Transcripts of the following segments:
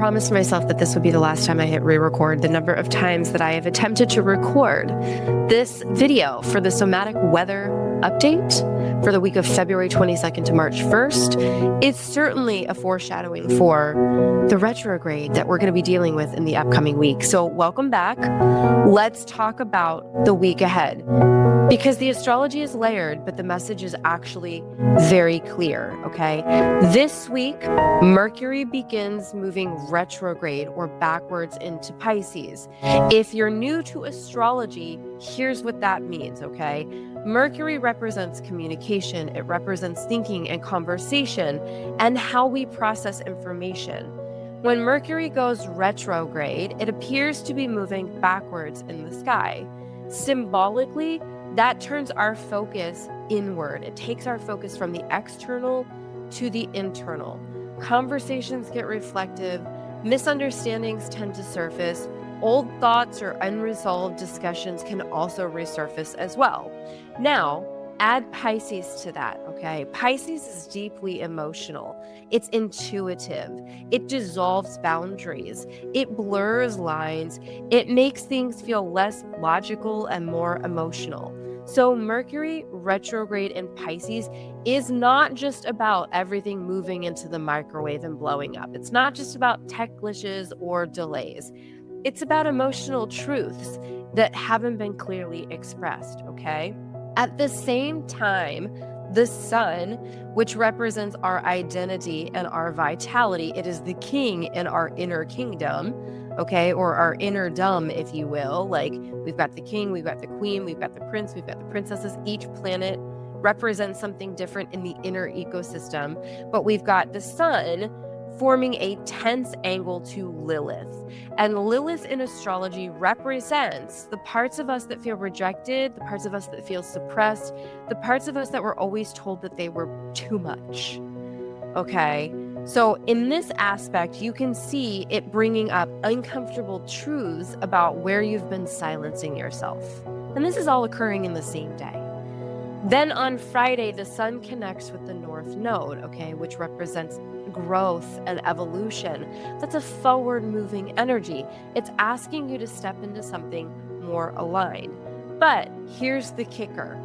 promised myself that this would be the last time I hit re-record. The number of times that I have attempted to record this video for the somatic weather update for the week of February 22nd to March 1st is certainly a foreshadowing for the retrograde that we're going to be dealing with in the upcoming week. So welcome back. Let's talk about the week ahead, because the astrology is layered, but the message is actually very clear, okay? This week, Mercury begins moving retrograde or backwards into Pisces. If you're new to astrology, here's what that means, okay? Mercury represents communication. It represents thinking and conversation and how we process information. When Mercury goes retrograde, it appears to be moving backwards in the sky. Symbolically, that turns our focus inward. It takes our focus from the external to the internal. Conversations get reflective, misunderstandings tend to surface, old thoughts or unresolved discussions can also resurface as well. Now, add Pisces to that, okay? Pisces is deeply emotional. It's intuitive. It dissolves boundaries. It blurs lines. It makes things feel less logical and more emotional. So Mercury retrograde in Pisces is not just about everything moving into the microwave and blowing up. It's not just about tech glitches or delays. It's about emotional truths that haven't been clearly expressed, okay? At the same time, the sun, which represents our identity and our vitality, it is the king in our inner kingdom, okay, or our inner dom, if you will. Like, we've got the king, we've got the queen, we've got the prince, we've got the princesses. Each planet represents something different in the inner ecosystem, but we've got the sun forming a tense angle to Lilith. And Lilith in astrology represents the parts of us that feel rejected, the parts of us that feel suppressed, the parts of us that were always told that they were too much. Okay? So in this aspect, you can see it bringing up uncomfortable truths about where you've been silencing yourself. And this is all occurring in the same day. Then on Friday, the sun connects with the North Node, okay, which represents growth and evolution. That's a forward-moving energy. It's asking you to step into something more aligned. But here's the kicker.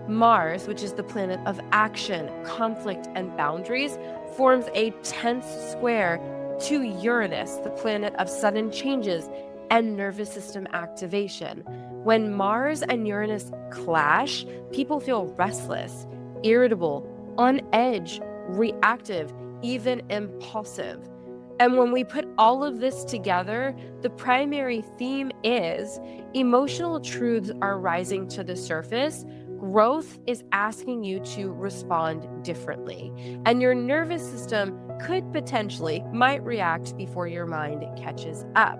Mars, which is the planet of action, conflict, and boundaries, forms a tense square to Uranus, the planet of sudden changes and nervous system activation. When Mars and Uranus clash, people feel restless, irritable, on edge, reactive, even impulsive. And when we put all of this together, the primary theme is emotional truths are rising to the surface. Growth is asking you to respond differently. And your nervous system might react before your mind catches up.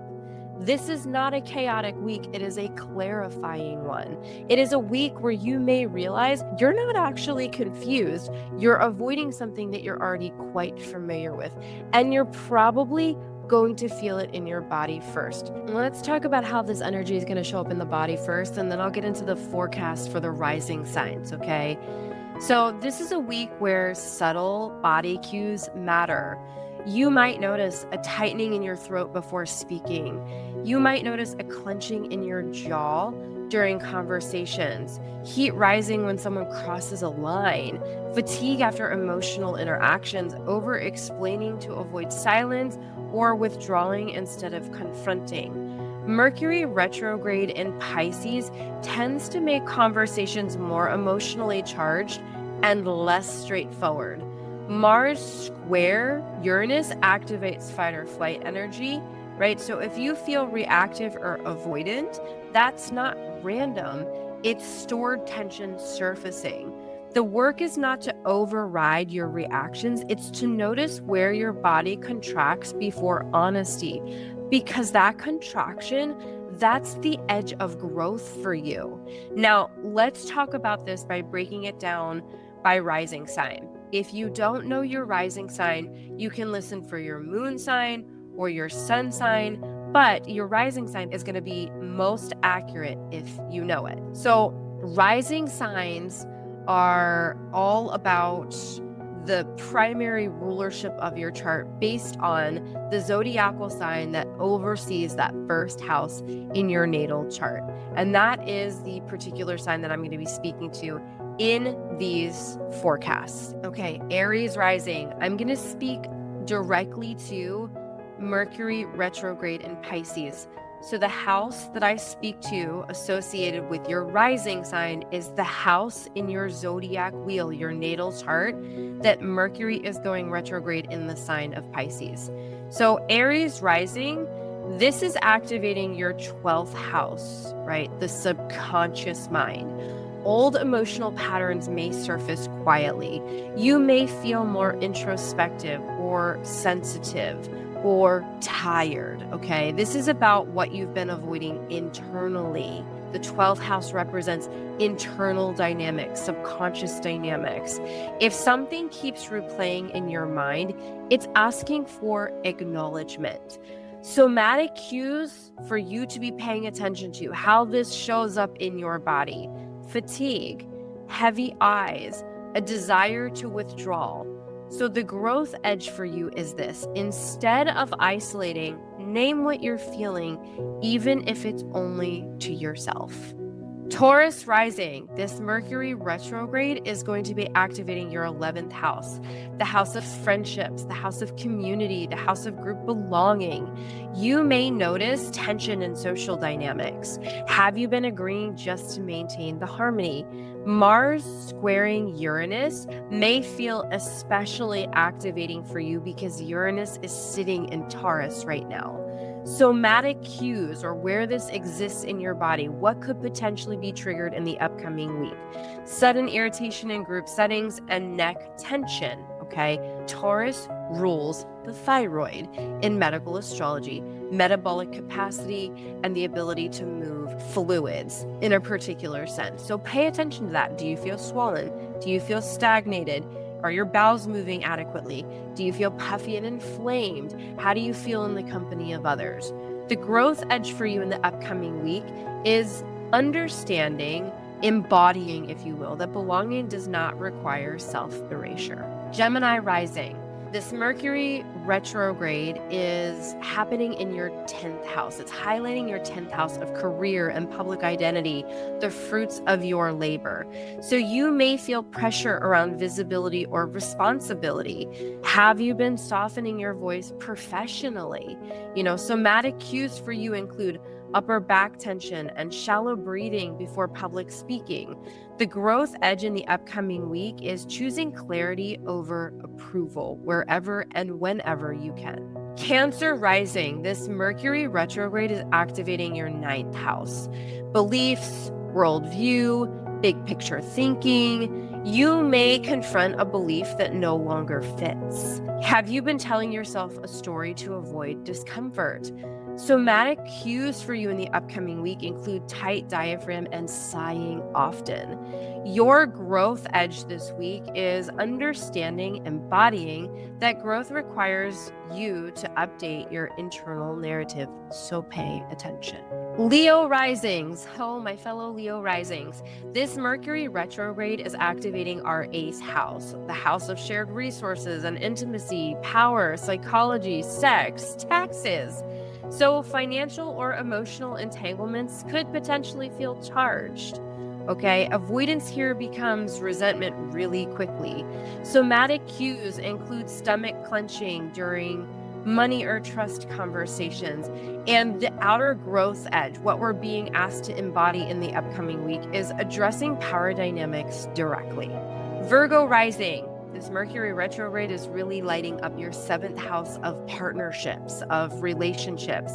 This is not a chaotic week. It is a clarifying one. It is a week where you may realize you're not actually confused. You're avoiding something that you're already quite familiar with. And you're probably going to feel it in your body first. Let's talk about how this energy is going to show up in the body first, and then I'll get into the forecast for the rising signs, okay? So this is a week where subtle body cues matter. You might notice a tightening in your throat before speaking. You might notice a clenching in your jaw during conversations, heat rising when someone crosses a line, fatigue after emotional interactions, over-explaining to avoid silence, or withdrawing instead of confronting. Mercury retrograde in Pisces tends to make conversations more emotionally charged and less straightforward. Mars square Uranus activates fight or flight energy, right? So if you feel reactive or avoidant, that's not random. It's stored tension surfacing. The work is not to override your reactions. It's to notice where your body contracts before honesty, because that contraction, that's the edge of growth for you. Now, let's talk about this by breaking it down by rising sign. If you don't know your rising sign, you can listen for your moon sign or your sun sign, but your rising sign is going to be most accurate if you know it. So rising signs are all about the primary rulership of your chart based on the zodiacal sign that oversees that first house in your natal chart. And that is the particular sign that I'm going to be speaking to in these forecasts. Okay, Aries Rising. I'm going to speak directly to Mercury Retrograde in Pisces. So the house that I speak to associated with your rising sign is the house in your zodiac wheel, your natal chart, that Mercury is going retrograde in the sign of Pisces. So Aries Rising, this is activating your 12th house, right? The subconscious mind. Old emotional patterns may surface quietly. You may feel more introspective or sensitive or tired, okay? This is about what you've been avoiding internally. The 12th house represents internal dynamics, subconscious dynamics. If something keeps replaying in your mind, it's asking for acknowledgement. Somatic cues for you to be paying attention to, how this shows up in your body. Fatigue, heavy eyes, a desire to withdraw. So the growth edge for you is this. Instead of isolating, name what you're feeling, even if it's only to yourself. Taurus Rising, this Mercury retrograde is going to be activating your 11th house, the house of friendships, the house of community, the house of group belonging. You may notice tension in social dynamics. Have you been agreeing just to maintain the harmony? Mars squaring Uranus may feel especially activating for you because Uranus is sitting in Taurus right now. Somatic cues, or where this exists in your body, what could potentially be triggered in the upcoming week? Sudden irritation in group settings and neck tension, okay? Taurus rules the thyroid in medical astrology, metabolic capacity, and the ability to move fluids in a particular sense. So pay attention to that. Do you feel swollen? Do you feel stagnated? Are your bowels moving adequately? Do you feel puffy and inflamed? How do you feel in the company of others? The growth edge for you in the upcoming week is understanding, embodying, if you will, that belonging does not require self-erasure. Gemini Rising. This Mercury retrograde is happening in your 10th house. It's highlighting your 10th house of career and public identity, the fruits of your labor. So you may feel pressure around visibility or responsibility. Have you been softening your voice professionally? Somatic cues for you include upper back tension and shallow breathing before public speaking. The growth edge in the upcoming week is choosing clarity over approval wherever and whenever you can. Cancer Rising, this Mercury retrograde is activating your 9th house. Beliefs, worldview, big picture thinking. You may confront a belief that no longer fits. Have you been telling yourself a story to avoid discomfort? Somatic cues for you in the upcoming week include tight diaphragm and sighing often. Your growth edge this week is understanding, embodying that growth requires you to update your internal narrative, so pay attention. Leo Risings. Oh, my fellow Leo Risings. This Mercury retrograde is activating our 8th house, the house of shared resources and intimacy, power, psychology, sex, taxes. So financial or emotional entanglements could potentially feel charged. Okay, avoidance here becomes resentment really quickly. Somatic cues include stomach clenching during money or trust conversations. And the outer growth edge, what we're being asked to embody in the upcoming week, is addressing power dynamics directly. Virgo Rising. This Mercury retrograde is really lighting up your 7th house of partnerships, of relationships.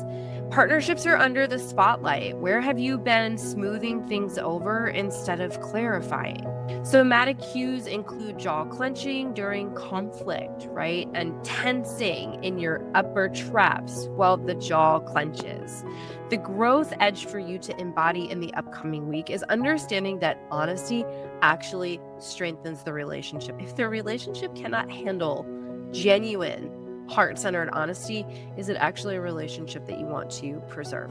Partnerships are under the spotlight. Where have you been smoothing things over instead of clarifying? Somatic cues include jaw clenching during conflict, right? And tensing in your upper traps while the jaw clenches. The growth edge for you to embody in the upcoming week is understanding that honesty actually strengthens the relationship. If the relationship cannot handle genuine, heart-centered honesty, is it actually a relationship that you want to preserve?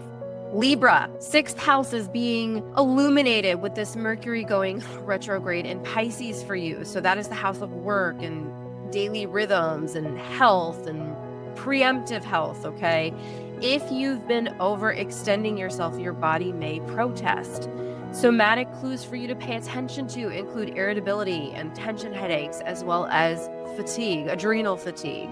Libra, 6th house is being illuminated with this Mercury going retrograde in Pisces for you. So that is the house of work and daily rhythms and health and preemptive health, okay? If you've been overextending yourself, your body may protest. Somatic clues for you to pay attention to include irritability and tension headaches, as well as fatigue, adrenal fatigue.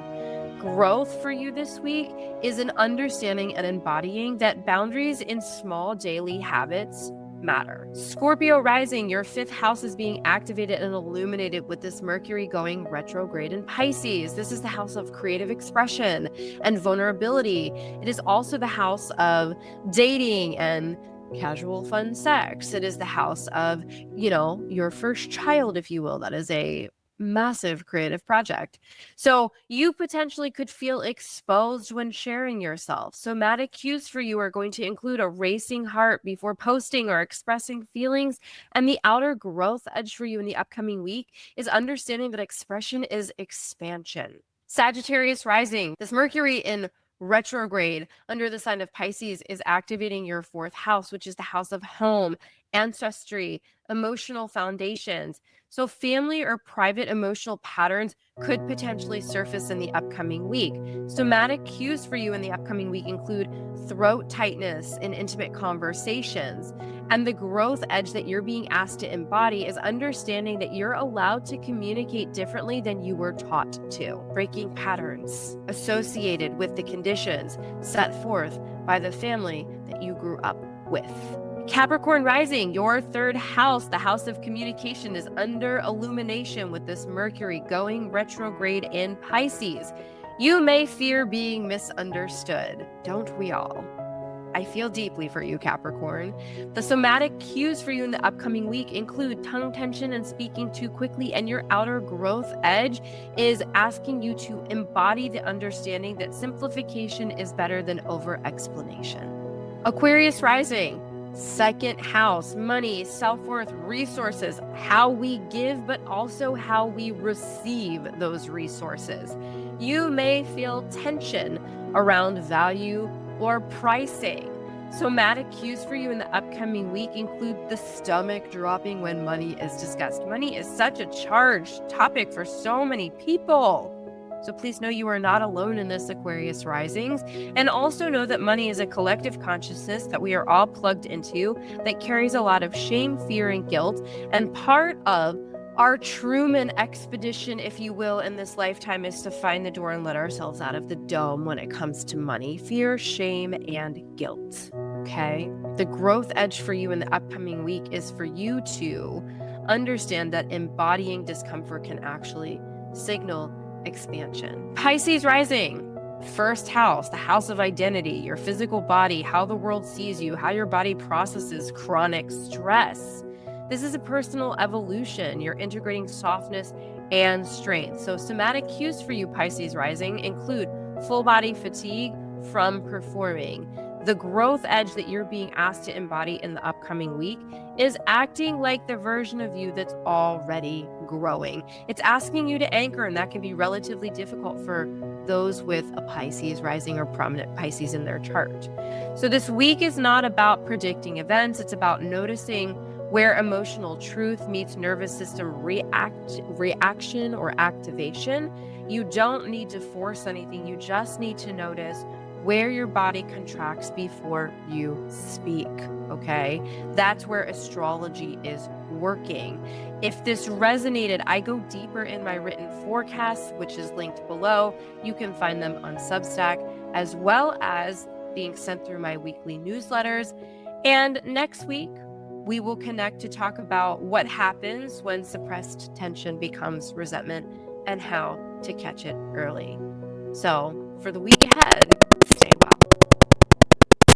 Growth for you this week is an understanding and embodying that boundaries in small daily habits matter. Scorpio Rising, your 5th house is being activated and illuminated with this Mercury going retrograde in Pisces. This is the house of creative expression and vulnerability. It is also the house of dating and casual fun sex. It is the house of, your first child, if you will. That is a massive creative project. So you potentially could feel exposed when sharing yourself. Somatic cues for you are going to include a racing heart before posting or expressing feelings. And the outer growth edge for you in the upcoming week is understanding that expression is expansion. Sagittarius Rising, this Mercury in retrograde under the sign of Pisces is activating your 4th house, which is the house of home, ancestry, emotional foundations. So family or private emotional patterns could potentially surface in the upcoming week. Somatic cues for you in the upcoming week include throat tightness in intimate conversations. And the growth edge that you're being asked to embody is understanding that you're allowed to communicate differently than you were taught to, breaking patterns associated with the conditions set forth by the family that you grew up with. Capricorn Rising, your 3rd house, the house of communication, is under illumination with this Mercury going retrograde in Pisces. You may fear being misunderstood. Don't we all? I feel deeply for you, Capricorn. The somatic cues for you in the upcoming week include tongue tension and speaking too quickly, and your outer growth edge is asking you to embody the understanding that simplification is better than over-explanation. Aquarius Rising, 2nd house, money, self-worth, resources, how we give, but also how we receive those resources. You may feel tension around value or pricing. Somatic cues for you in the upcoming week include the stomach dropping when money is discussed. Money is such a charged topic for so many people. So please know you are not alone in this, Aquarius Risings. And also know that money is a collective consciousness that we are all plugged into that carries a lot of shame, fear, and guilt. And part of our Truman expedition, if you will, in this lifetime is to find the door and let ourselves out of the dome when it comes to money, fear, shame, and guilt. Okay? The growth edge for you in the upcoming week is for you to understand that embodying discomfort can actually signal expansion. Pisces Rising, 1st house, the house of identity, your physical body, how the world sees you, how your body processes chronic stress. This is a personal evolution. You're integrating softness and strength. So somatic cues for you, Pisces Rising, include full body fatigue from performing. The growth edge that you're being asked to embody in the upcoming week is acting like the version of you that's already growing. It's asking you to anchor, and that can be relatively difficult for those with a Pisces rising or prominent Pisces in their chart. So this week is not about predicting events. It's about noticing where emotional truth meets nervous system reaction or activation. You don't need to force anything. You just need to notice where your body contracts before you speak, okay? That's where astrology is working. If this resonated, I go deeper in my written forecasts, which is linked below. You can find them on Substack, as well as being sent through my weekly newsletters. And next week, we will connect to talk about what happens when suppressed tension becomes resentment and how to catch it early. So for the week ahead, stay well.